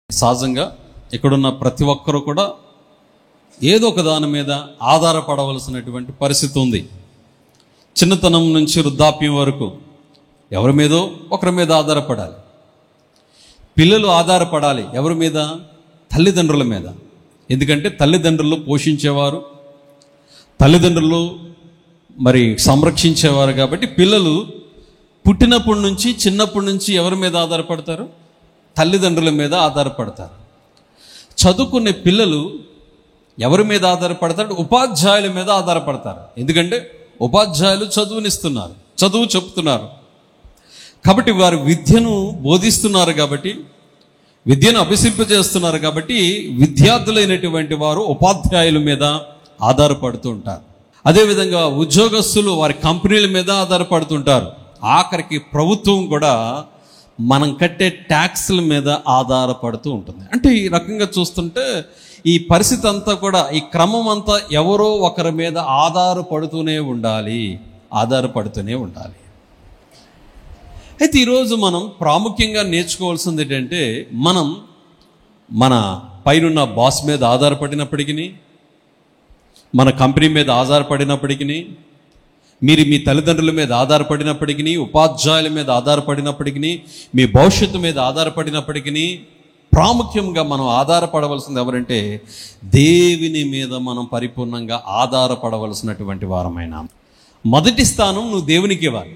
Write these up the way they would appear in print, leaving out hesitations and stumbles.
సహజంగా ఇక్కడున్న ప్రతి ఒక్కరూ కూడా ఏదో ఒక దాని మీద ఆధారపడవలసినటువంటి పరిస్థితి ఉంది. చిన్నతనం నుంచి వృద్ధాప్యం వరకు ఎవరి మీదో ఒకరి మీద ఆధారపడాలి. పిల్లలు ఆధారపడాలి ఎవరి మీద? తల్లిదండ్రుల మీద. ఎందుకంటే తల్లిదండ్రులు పోషించేవారు, తల్లిదండ్రులు మరి సంరక్షించేవారు. కాబట్టి పిల్లలు పుట్టినప్పటి నుంచి, చిన్నప్పటి నుంచి ఎవరి మీద ఆధారపడతారు? తల్లిదండ్రుల మీద ఆధారపడతారు. చదువుకునే పిల్లలు ఎవరి మీద ఆధారపడతారు? ఉపాధ్యాయుల మీద ఆధారపడతారు. ఎందుకంటే ఉపాధ్యాయులు చదువునిస్తున్నారు, చదువు చెప్తున్నారు. కాబట్టి వారు విద్యను బోధిస్తున్నారు, కాబట్టి విద్యను అభ్యసింపజేస్తున్నారు. కాబట్టి విద్యార్థులైనటువంటి వారు ఉపాధ్యాయుల మీద ఆధారపడుతూ ఉంటారు. అదేవిధంగా ఉద్యోగస్తులు వారి కంపెనీల మీద ఆధారపడుతుంటారు. ఆఖరికి ప్రభుత్వం కూడా మనం కట్టే ట్యాక్స్ల మీద ఆధారపడుతూ ఉంటుంది. అంటే ఈ రకంగా చూస్తుంటే ఈ పరిస్థితి అంతా కూడా, ఈ క్రమం అంతా ఎవరో ఒకరి మీద ఆధారపడుతూనే ఉండాలి. అయితే ఈరోజు మనం ప్రాముఖ్యంగా నేర్చుకోవాల్సింది ఏంటంటే, మనం మన పైనున్న బాస్ మీద ఆధారపడినప్పటికీ, మన కంపెనీ మీద ఆధారపడినప్పటికీ, మీరు మీ తల్లిదండ్రుల మీద ఆధారపడినప్పటికీ, ఉపాధ్యాయుల మీద ఆధారపడినప్పటికీ, మీ భవిష్యత్తు మీద ఆధారపడినప్పటికీ, ప్రాముఖ్యంగా మనం ఆధారపడవలసింది ఎవరంటే దేవుని మీద మనం పరిపూర్ణంగా ఆధారపడవలసినటువంటి వారమైన. మొదటి స్థానం నువ్వు దేవునికి ఇవ్వాలి.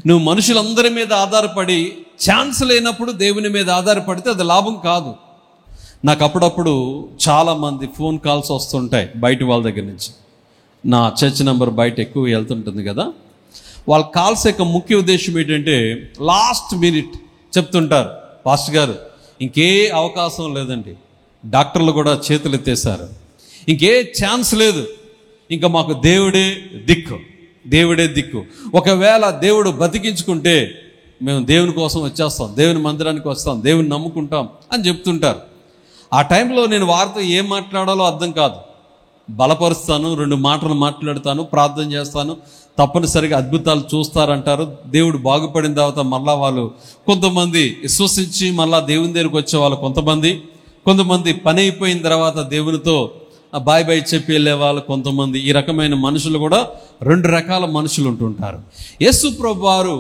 నువ్వు మనుషులందరి మీద ఆధారపడి ఛాన్స్ లేనప్పుడు దేవుని మీద ఆధారపడితే అది లాభం కాదు. నాకు అప్పుడప్పుడు చాలామంది ఫోన్ కాల్స్ వస్తుంటాయి బయట వాళ్ళ దగ్గర నుంచి. నా చర్చ్ నెంబర్ బయట ఎక్కువ వెళ్తుంటుంది కదా. వాళ్ళ కాల్స్ యొక్క ముఖ్య ఉద్దేశం ఏంటంటే, లాస్ట్ మినిట్ చెప్తుంటారు, పాస్టర్ గారు ఇంకే అవకాశం లేదండి, డాక్టర్లు కూడా చేతులు ఎత్తేసారు, ఇంకే ఛాన్స్ లేదు, ఇంకా మాకు దేవుడే దిక్కు. ఒకవేళ దేవుడు బతికించుకుంటే మేము దేవుని కోసం వచ్చేస్తాం, దేవుని మందిరానికి వస్తాం, దేవుని నమ్ముకుంటాం అని చెప్తుంటారు. ఆ టైంలో నేను వారితో ఏం మాట్లాడాలో అర్థం కాదు. బలపరుస్తాను, 2 మాటలు మాట్లాడతాను, ప్రార్థన చేస్తాను, తప్పనిసరిగా అద్భుతాలు చూస్తారంటారు. దేవుడు బాగుపడిన తర్వాత మళ్ళా వాళ్ళు కొంతమంది విశ్వసించి మళ్ళా దేవుని దగ్గరికి వచ్చేవాళ్ళు, కొంతమంది పని అయిపోయిన తర్వాత దేవునితో బాయ్ చెప్పి వెళ్ళే వాళ్ళు కొంతమంది. ఈ రకమైన మనుషులు కూడా 2 రకాల మనుషులు ఉంటుంటారు. యేసు ప్రభువు వారు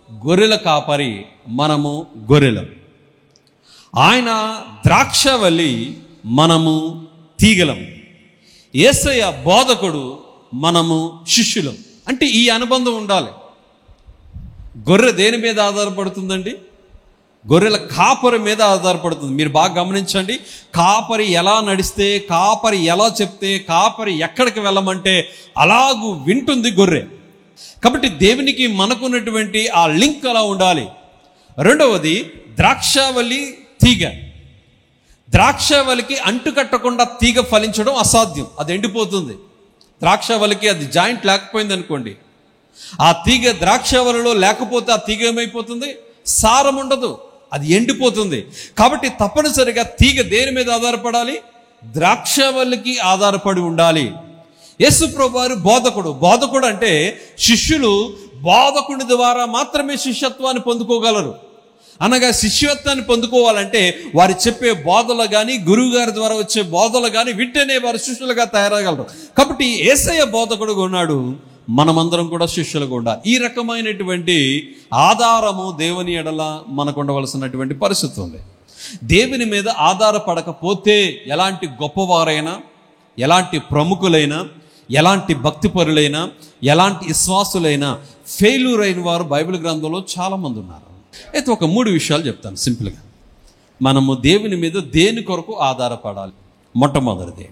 గొర్రెల కాపరి, మనము గొర్రెలం. ఆయన ద్రాక్షవల్లి, మనము తీగలం. యేసయ్య బోధకుడు, మనము శిష్యులం. అంటే ఈ అనుబంధం ఉండాలి. గొర్రె దేని మీద ఆధారపడుతుందండి? గొర్రెల కాపరి మీద ఆధారపడుతుంది. మీరు బాగా గమనించండి. కాపరి ఎలా నడిస్తే, కాపరి ఎలా చెప్తే, కాపరి ఎక్కడికి వెళ్ళమంటే అలాగూ వింటుంది గొర్రె. కాబట్టి దేవునికి మనకున్నటువంటి ఆ లింక్ అలా ఉండాలి. రెండవది ద్రాక్షావళి తీగ. ద్రాక్షావళికి అంటుకట్టకుండా తీగ ఫలించడం అసాధ్యం, అది ఎండిపోతుంది. ద్రాక్షావళికి అది జాయింట్ లేకపోయింది అనుకోండి, ఆ తీగ ద్రాక్షావళిలో లేకపోతే ఆ తీగ ఏమైపోతుంది? సారం ఉండదు, అది ఎండిపోతుంది. కాబట్టి తప్పనిసరిగా తీగ దేని మీద ఆధారపడాలి? ద్రాక్షావళికి ఆధారపడి ఉండాలి. యేసు ప్రభువారు బోధకుడు అంటే శిష్యులు బోధకుడి ద్వారా మాత్రమే శిష్యత్వాన్ని పొందుకోగలరు. అనగా శిష్యత్వాన్ని పొందుకోవాలంటే వారు చెప్పే బోధలు కానీ, గురువు గారి ద్వారా వచ్చే బోధలు కానీ వింటేనే వారు శిష్యులుగా తయారగలరు. కాబట్టి యేసయ్య బోధకుడుగా ఉన్నాడు, మనమందరం కూడా శిష్యులుగా ఉండాలి. ఈ రకమైనటువంటి ఆధారము దేవుని ఎడల మనకు ఉండవలసినటువంటి పరిస్థితి ఉంది. దేవుని మీద ఆధారపడకపోతే ఎలాంటి గొప్పవారైనా, ఎలాంటి ప్రముఖులైనా, ఎలాంటి భక్తిపరులైనా, ఎలాంటి విశ్వాసులైనా ఫెయిల్యూర్ అయిన వారు బైబిల్ గ్రంథంలో చాలామంది ఉన్నారు. అయితే ఒక 3 విషయాలు చెప్తాను సింపుల్గా. మనము దేవుని మీద దేని కొరకు ఆధారపడాలి? మొట్టమొదటిది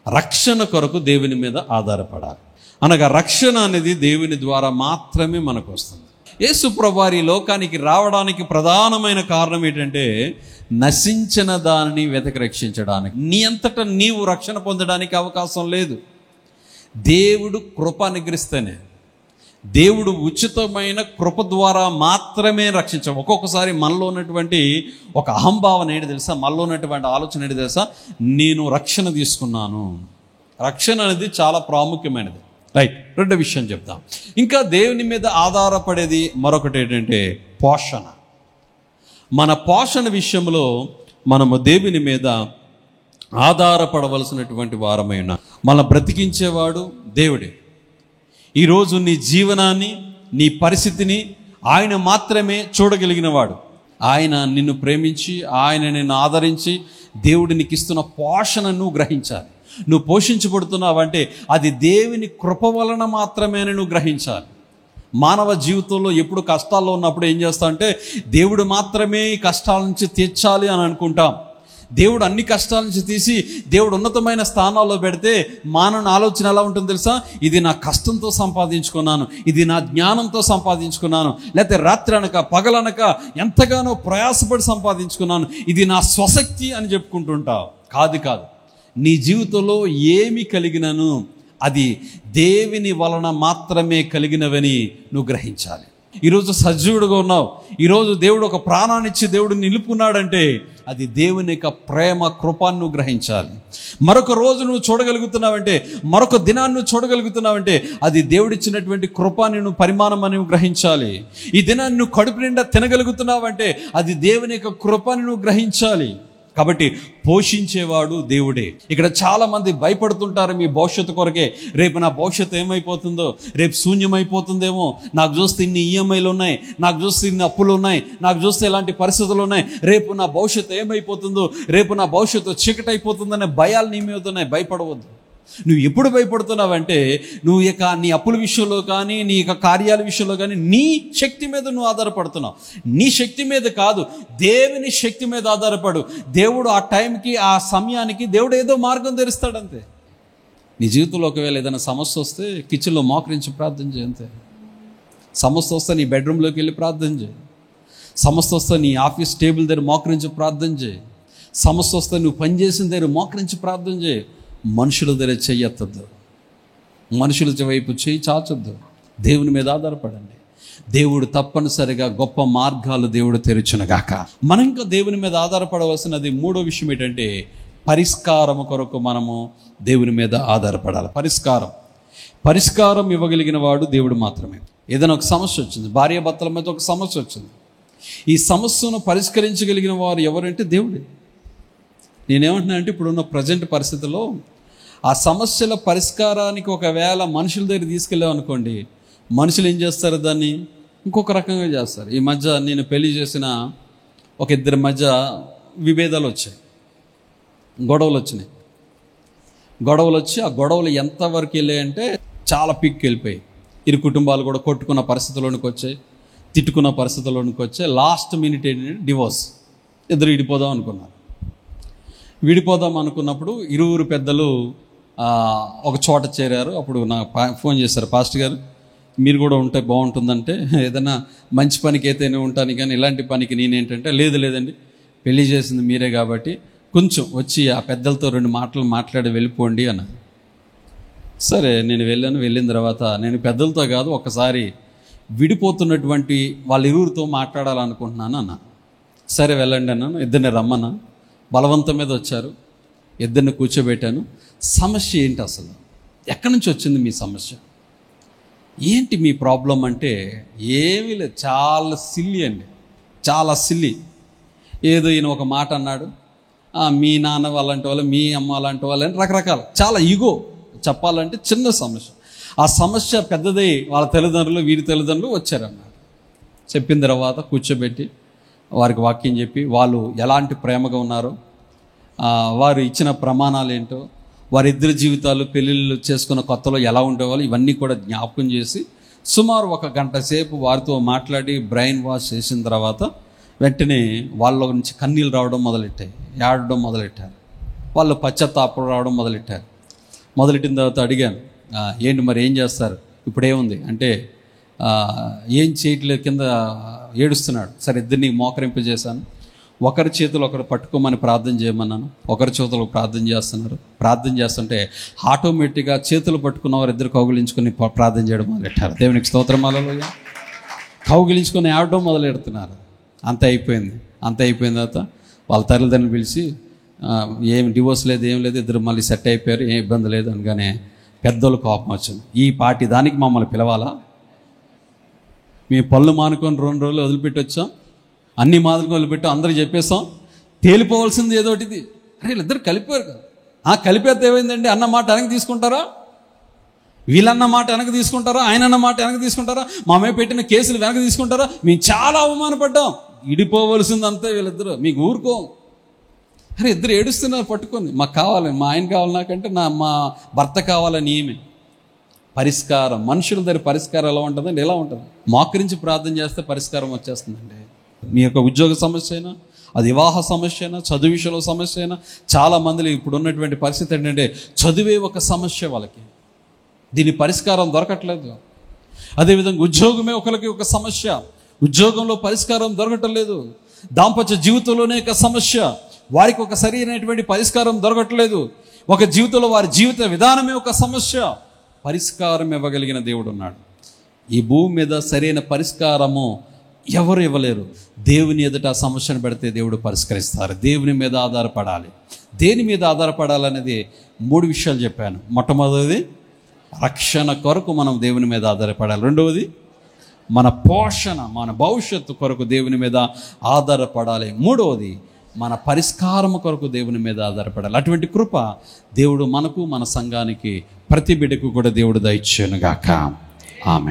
రక్షణ కొరకు దేవుని మీద ఆధారపడాలి. అనగా రక్షణ అనేది దేవుని ద్వారా మాత్రమే మనకు వస్తుంది. యేసు ప్రభువారు ఈ లోకానికి రావడానికి ప్రధానమైన కారణం ఏంటంటే, నశించిన దానిని వెతకి రక్షించడానికి. నీ అంతటా నీవు రక్షణ పొందడానికి అవకాశం లేదు. దేవుడు కృప అనుగ్రహిస్తేనే, దేవుడు ఉచితమైన కృప ద్వారా మాత్రమే రక్షించాం. ఒక్కొక్కసారి మనలో ఉన్నటువంటి ఒక అహంభావన ఏంటి తెలుసా? మనలో ఉన్నటువంటి ఆలోచన ఏంటి తెలుసా? నేను రక్షణ తీసుకున్నాను. రక్షణ అనేది చాలా ప్రాముఖ్యమైనది. రైట్. రెండో విషయం చెప్తాం. ఇంకా దేవుని మీద ఆధారపడేది మరొకటి ఏంటంటే పోషణ. మన పోషణ విషయంలో మనము దేవుని మీద ఆధారపడవలసినటువంటి వారమై ఉన్నాం. మన బ్రతికించేవాడు దేవుడే. ఈరోజు నీ జీవనాన్ని, నీ పరిస్థితిని ఆయన మాత్రమే చూడగలిగిన వాడు. ఆయన నిన్ను ప్రేమించి, ఆయన నిన్ను ఆదరించి, దేవుడు నీకు ఇస్తున్న పోషణను గ్రహించాలి. నువ్వు పోషించబడుతున్నావంటే అది దేవుని కృప వలన మాత్రమే నువ్వు గ్రహించాలి. మానవ జీవితంలో ఎప్పుడు కష్టాల్లో ఉన్నప్పుడు ఏం చేస్తా అంటే దేవుడు మాత్రమే ఈ కష్టాల నుంచి తీర్చాలి అని అనుకుంటాం. దేవుడు అన్ని కష్టాల నుంచి తీసి దేవుడు ఉన్నతమైన స్థానాల్లో పెడితే మానవ ఆలోచన ఎలా ఉంటుంది తెలుసా? ఇది నా కష్టంతో సంపాదించుకున్నాను, ఇది నా జ్ఞానంతో సంపాదించుకున్నాను, లేకపోతే రాత్రి అనక పగలనక ఎంతగానో ప్రయాసపడి సంపాదించుకున్నాను, ఇది నా స్వశక్తి అని చెప్పుకుంటుంటావు. కాదు, నీ జీవితంలో ఏమి కలిగినను అది దేవుని వలన మాత్రమే కలిగినవని నువ్వు గ్రహించాలి. ఈరోజు సజీవుడుగా ఉన్నావు, ఈరోజు దేవుడు ఒక ప్రాణాన్ని ఇచ్చి దేవుడు నిలుపుకున్నాడంటే అది దేవుని యొక్క ప్రేమ, కృపాన్ని నువ్వు గ్రహించాలి. మరొక రోజు నువ్వు చూడగలుగుతున్నావంటే, మరొక దినాన్ని నువ్వు చూడగలుగుతున్నావంటే అది దేవుడిచ్చినటువంటి కృపాన్ని నువ్వు పరిమాణం అని గ్రహించాలి. ఈ దినాన్ని నువ్వు కడుపు నిండా తినగలుగుతున్నావంటే అది దేవుని యొక్క కృపాన్ని నువ్వు గ్రహించాలి. కాబట్టి పోషించేవాడు దేవుడే. ఇక్కడ చాలా మంది భయపడుతుంటారు మీ భవిష్యత్తు కొరకే. రేపు నా భవిష్యత్తు ఏమైపోతుందో, రేపు శూన్యమైపోతుందేమో, నాకు చూస్తే ఇన్ని ఈఎంఐలు ఉన్నాయి, నాకు చూస్తే ఇన్ని అప్పులు ఉన్నాయి, నాకు చూస్తే ఇలాంటి పరిస్థితులు ఉన్నాయి, రేపు నా భవిష్యత్తు ఏమైపోతుందో, రేపు నా భవిష్యత్తు చీకటైపోతుందనే భయాలు నీ మీద ఉన్నాయి. భయపడవద్దు. నువ్వు ఎప్పుడు భయపడుతున్నావంటే నువ్వు ఇక నీ అప్పుల విషయంలో కానీ, నీ యొక్క కార్యాల విషయంలో కానీ నీ శక్తి మీద నువ్వు ఆధారపడుతున్నావు. నీ శక్తి మీద కాదు, దేవుని శక్తి మీద ఆధారపడు. దేవుడు ఆ టైంకి, ఆ సమయానికి దేవుడు ఏదో మార్గం తెరుస్తాడంతే. నీ జీవితంలో ఒకవేళ ఏదైనా సమస్య వస్తే కిచెన్లో మోకరించి ప్రార్థన చేయి అంతే. సమస్య వస్తే నీ బెడ్రూమ్లోకి వెళ్ళి ప్రార్థన చేయి. సమస్య వస్తే నీ ఆఫీస్ టేబుల్ దగ్గర మోకరించి ప్రార్థన చేయి. సమస్య వస్తే నువ్వు పనిచేసిన దగ్గర మోకరించి ప్రార్థన చేయి. మనుషుల దగ్గర చెయ్యొద్దు, మనుషుల వైపు చేయి చాచొద్దు. దేవుని మీద ఆధారపడండి. దేవుడు తప్పనిసరిగా గొప్ప మార్గాలు దేవుడు తెరుచునుగాక. మనం ఇంకా దేవుని మీద ఆధారపడవలసినది మూడో విషయం ఏంటంటే పరిష్కారం కొరకు మనము దేవుని మీద ఆధారపడాలి. పరిష్కారం ఇవ్వగలిగిన వాడు దేవుడు మాత్రమే. ఏదైనా ఒక సమస్య వచ్చింది, భార్యాభర్తల మీద ఒక సమస్య వచ్చింది, ఈ సమస్యను పరిష్కరించగలిగిన వారు ఎవరంటే దేవుడే. నేనేమంటున్నా అంటే ఇప్పుడున్న ప్రజెంట్ పరిస్థితుల్లో ఆ సమస్యల పరిష్కారానికి ఒకవేళ మనుషుల దగ్గర తీసుకెళ్ళాం అనుకోండి, మనుషులు ఏం చేస్తారు, దాన్ని ఇంకొక రకంగా చేస్తారు. ఈ మధ్య నేను పెళ్లి చేసిన ఒక ఇద్దరి మధ్య విభేదాలు వచ్చాయి, గొడవలు వచ్చి ఆ గొడవలు ఎంతవరకు వెళ్ళాయంటే చాలా పీక్కి వెళ్ళిపోయాయి. ఇరు కుటుంబాలు కూడా కొట్టుకున్న పరిస్థితుల్లోనికి వచ్చాయి, తిట్టుకున్న పరిస్థితుల్లోనికి వచ్చాయి. లాస్ట్ మినిట్ ఏంటంటే డివోర్స్. ఇద్దరు విడిపోదాం అనుకున్నప్పుడు ఇరువురు పెద్దలు ఒక చోట చేరారు. అప్పుడు నాకు ఫోన్ చేశారు, పాస్టర్ గారు మీరు కూడా ఉంటే బాగుంటుందంటే, ఏదైనా మంచి పనికి అయితే నేను ఉంటాను కానీ ఇలాంటి పనికి నేనేంటంటే లేదండి, పెళ్లి చేసింది మీరే కాబట్టి కొంచెం వచ్చి ఆ పెద్దలతో 2 మాటలు మాట్లాడి వెళ్ళిపోండి అన్న. సరే నేను వెళ్ళిన తర్వాత నేను పెద్దలతో కాదు, ఒకసారి విడిపోతున్నటువంటి వాళ్ళ ఇరువురితో మాట్లాడాలనుకుంటున్నాను అన్న. సరే వెళ్ళండి అన్నాను. ఇద్దరిని రమ్మన్నా, బలవంతం మీద వచ్చారు, ఇద్దరిని కూర్చోబెట్టాను. సమస్య ఏంటి, అసలు ఎక్కడి నుంచి వచ్చింది మీ సమస్య, ఏంటి మీ ప్రాబ్లం అంటే ఏమీ లేదు, చాలా సిల్లీ అండి, చాలా సిల్లీ. ఏదో ఈయన ఒక మాట అన్నాడు, మీ నాన్న వాళ్ళంటి వాళ్ళు, మీ అమ్మ అలాంటి వాళ్ళు అని రకరకాల, చాలా ఈగో. చెప్పాలంటే చిన్న సమస్య, ఆ సమస్య పెద్దదై వాళ్ళ తల్లిదండ్రులు, వీరి తల్లిదండ్రులు వచ్చారన్నారు. చెప్పిన తర్వాత కూర్చోబెట్టి వారికి వాక్యం చెప్పి వాళ్ళు ఎలాంటి ప్రేమగా ఉన్నారో, వారు ఇచ్చిన ప్రమాణాలు ఏంటో, వారిద్దరి జీవితాలు పెళ్ళిళ్ళు చేసుకున్న కొత్తలో ఎలా ఉండేవాళ్ళు, ఇవన్నీ కూడా జ్ఞాపకం చేసి సుమారు 1 గంట సేపు వారితో మాట్లాడి బ్రెయిన్ వాష్ చేసిన తర్వాత వెంటనే వాళ్ళ నుంచి కన్నీళ్ళు రావడం మొదలెట్టాయి, ఏడడం మొదలెట్టారు, వాళ్ళు పశ్చాత్తాపం రావడం మొదలెట్టిన తర్వాత అడిగాను, ఏంటి మరి ఏం చేస్తారు, ఇప్పుడేముంది అంటే ఏం చేయట్లేదు, కింద ఏడుస్తున్నాడు. సరే ఇద్దరిని మోకరింపజేశాను. ఒకరి చేతులు ఒకరు పట్టుకోమని ప్రార్థన చేయమన్నాను. ఒకరి చేతులు ప్రార్థన చేస్తున్నారు. ప్రార్థన చేస్తుంటే ఆటోమేటిక్గా చేతులు పట్టుకున్న వారు ఇద్దరు కౌగిలించుకొని ప్రార్థన చేయడం మొదలెట్టారు. దేవునికి స్తోత్రం. హల్లెలూయా. కౌగిలించుకొని ఆడడం మొదలెడుతున్నారు. అంత అయిపోయిన తర్వాత వాళ్ళ తల్లిదండ్రులు పిలిచి ఏం డివోర్స్ లేదు, ఏం లేదు, ఇద్దరు మళ్ళీ సెట్ అయిపోయారు, ఏం ఇబ్బంది లేదు అనగానే పెద్దోళ్ళు కోపం వచ్చింది. ఈ పార్టీ దానికి మమ్మల్ని పిలవాలా, మేము పళ్ళు మానుకొని 2 రోజులు వదిలిపెట్టి వచ్చాం, అన్ని మాదిరిగా వదిలిపెట్టాం, అందరికి చెప్పేస్తాం, తేలిపోవాల్సింది ఏదోటిది. అరే వీళ్ళిద్దరు కలిపారు కదా, కలిపేస్తే ఏమైందండి? అన్న మాట వెనక్కి తీసుకుంటారా? వీళ్ళన్న మాట వెనక్కి తీసుకుంటారా? ఆయన అన్న మాట వెనక్కి తీసుకుంటారా? మా మీద పెట్టిన కేసులు వెనక్కి తీసుకుంటారా? మేము చాలా అవమానపడ్డాం. ఇడిపోవలసింది అంతే వీళ్ళిద్దరు, మీకు ఊరుకో. అరే ఇద్దరు ఏడుస్తున్నారు పట్టుకొని, మాకు కావాలి, మా ఆయన కావాలి, నాకంటే మా భర్త కావాలని. ఏమి పరిష్కారం? మనుషుల దగ్గర పరిష్కారం ఎలా ఉంటుందండి? ఎలా ఉంటుంది? మోకరించి ప్రార్థన చేస్తే పరిష్కారం వచ్చేస్తుందండి. మీ యొక్క ఉద్యోగ సమస్య అయినా, అది వివాహ సమస్య అయినా, చదువు విషయంలో సమస్య అయినా. చాలా మందిలో ఇప్పుడు ఉన్నటువంటి పరిస్థితి ఏంటంటే చదువే ఒక సమస్య వాళ్ళకి, దీని పరిష్కారం దొరకట్లేదు. అదేవిధంగా ఉద్యోగమే ఒకరికి ఒక సమస్య, ఉద్యోగంలో పరిష్కారం దొరకటం లేదు. దాంపత్య జీవితంలోనే ఒక సమస్య, వారికి ఒక సరైనటువంటి పరిష్కారం దొరకట్లేదు. ఒక జీవితంలో వారి జీవిత విధానమే ఒక సమస్య. పరిష్కారం ఇవ్వగలిగిన దేవుడు ఉన్నాడు. ఈ భూమి మీద సరైన పరిష్కారము ఎవరు ఇవ్వలేరు. దేవుని ఎదుట ఆ సమస్యను పెడితే దేవుడు పరిష్కరిస్తారు. దేవుని మీద ఆధారపడాలి. దేని మీద ఆధారపడాలనేది 3 విషయాలు చెప్పాను. మొట్టమొదటిది రక్షణ కొరకు మనం దేవుని మీద ఆధారపడాలి. రెండవది మన పోషణ, మన భవిష్యత్తు కొరకు దేవుని మీద ఆధారపడాలి. మూడవది మన పరిష్కారం కొరకు దేవుని మీద ఆధారపడాలి. అటువంటి కృప దేవుడు మనకు, మన సంఘానికి, ప్రతి బిడ్డకు కూడా దేవుడు దయచేయునుగాక. ఆమేన్.